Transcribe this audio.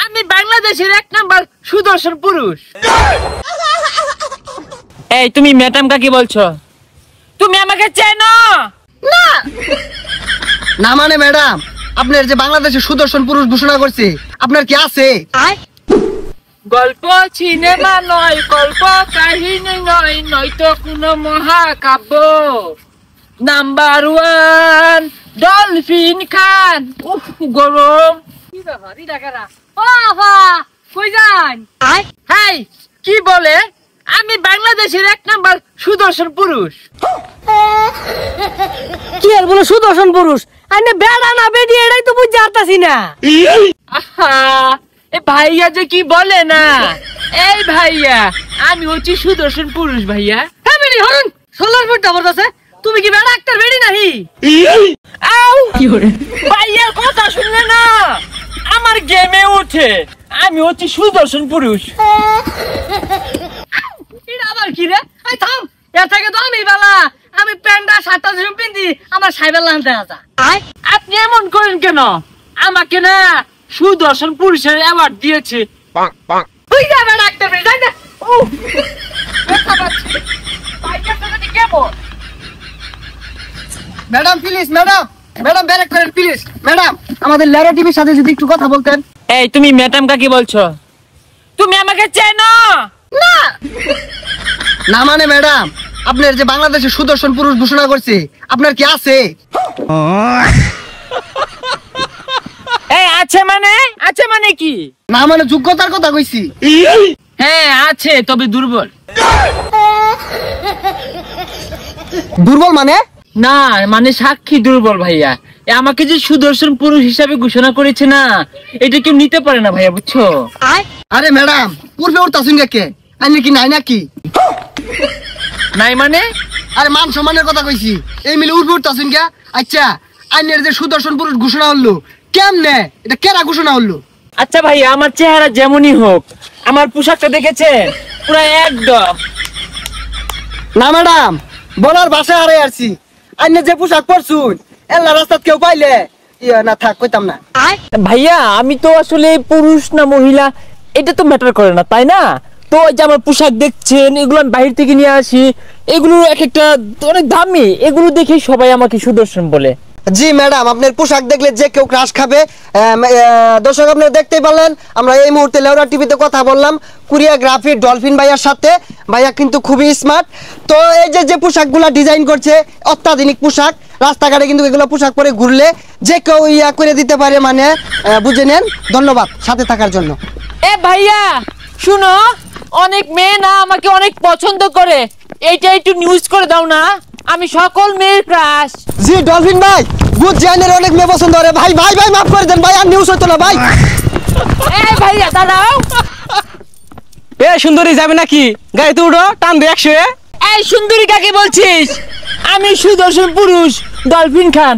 আমি বাংলাদেশের 1 নাম্বার সুদর্শন পুরুষ। এই তুমি ম্যাডাম কাকে বলছো? তুমি আমাকে চেনো না? না মানে ম্যাডাম, আপনার যে বাংলাদেশের সুদর্শন পুরুষ ঘোষণা করছে, আপনার কি আছে? গল্প সিনেমা নয়, গল্প কাহিনী নয়, নয়তো কোনো মহাকাব্য। নাম্বার 1 ডলফিন খান। উফ গরম। হেই কি বলে? আমি বাংলাদেশের 1 নাম্বার সুদর্শন পুরুষ। কি আর বলো সুদর্শন পুরুষ? আরে বেড়া না বেডি, এটাই তো বুঝতে পারতাছি না। এ ভাইয়া যে কি বলে না। এই ভাইয়া, আমি হচ্ছি সুদর্শন পুরুষ ভাইয়া। হ্যাঁ বেডি হরুন, 16 ফুট দাবর আছে। তুমি কি বেড়া একটা বেডি নাহি? আউ কি হরে ভাইয়ার কথা শুনলে না আমার গেমে ওঠে। আমি হচ্ছি সুদর্শন পুরুষ। এটা আবার কি রে? এই থাম, এর থেকে তো আমি বালা। আমি প্যান্ডা শার্টটা যেরকম পিন্দি, আমার সাইবেল আনতে আসা। আপনি এমন করেন কেন? আমাকে না সুদর্শন পুরুষের অ্যাওয়ার্ড দিয়েছে। তুই যা বেড়া একটা বেডি, যাই না। ও দেখা পাচ্ছি ভাইয়ার সাথে কেমন? ম্যাডাম প্লিজ, ম্যাডাম ব্যারেক করেন প্লিজ। ম্যাডাম, আমাদের লেরা টিভির সাথে যদি একটু কথা বলতেন। এই তুমি ম্যাডাম কাকে বলছো? তুমি আমাকে চেনো না? না মানে ম্যাডাম, আপনার যে বাংলাদেশের সুদর্শন পুরুষ ঘোষণা করছে, আপনার কি আছে? এই আছে মানে কি? না মানে যোগ্যতার কথা কইছি। হ্যাঁ আছে, তবে দুর্বল। দুর্বল মানে? না মানে সাক্ষী দুর্বল ভাইয়া। আমাকে যে সুদর্শন পুরুষ হিসাবে ঘোষণা করেছে না, এটা কেউ নিতে পারে না ভাইয়া, বুঝছো? আরে ম্যাডাম, পূর্বে উঠতাছুন কে? আইনে কি নাই নাকি? নাই মানে? আরে মান সম্মানের কথা কইছি। এই মিলে উঠবে উঠতাছুন কে? আচ্ছা, আইনের যে সুদর্শন পুরুষ ঘোষণা হলো, কেমনে? এটা কেরা ঘোষণা হলো? আচ্ছা ভাইয়া, আমার চেহারা যেমনই হোক, আমার পোশাকটা দেখেছেন পুরো একদম। না ম্যাডাম, বলার ভাষা হারাই আসছি। আইনে যে পোশাক পরছুন, এল্লা রাস্তাত কেউ পাইলে না থাক কইতাম না। ভাইয়া আমি তো আসলে পুরুষ না মহিলা এটা তো ম্যাটার করে না, তাই না? তো এই যে আমার পোশাক দেখছেন, এগুলো আমি বাইরে থেকে নিয়ে আসি, এগুলো এক একটা অনেক দামি, এগুলো দেখে সবাই আমাকে সুদর্শন বলে। জি ম্যাডাম, আপনার পোশাক দেখলে যে কেউ ক্রাশ খাবে। দর্শক আপনারা দেখতেই পারলেন, আমরা এই মুহূর্তে লেওরা টিভিতে কথা বললাম কোরিওগ্রাফি ডলফিন ভাইয়ার সাথে। ভাইয়া কিন্তু খুবই স্মার্ট। তো এই যে পোশাকগুলা ডিজাইন করছে, অত্যাধুনিক পোশাক। রাস্তাঘাটে কিন্তু এগুলো পোশাক পরে ঘুরলে যে কেউ ইয়া করে দিতে পারে, মানে বুঝে নেন। ধন্যবাদ সাথে থাকার জন্য। এ ভাইয়া শুনো, অনেক মেয়ে না আমাকে অনেক পছন্দ করে, এইটা একটু নিউজ করে দাও না। আমি সকল মেয়ের ক্রাশ। জি ডলফিন ভাই, বুঝ জানের অনেক মেয়ে পছন্দ করে। ভাই ভাই ভাই মাফ করে দেন ভাই, আর নিউজ হতো না ভাই। এই ভাইয়া দাঁড়াও। এ সুন্দরী যাবে নাকি? গাড়িতে উঠো, টান দে 100। এই সুন্দরী কাকে বলছিস? আমি সুদর্শন পুরুষ ডলফিন খান।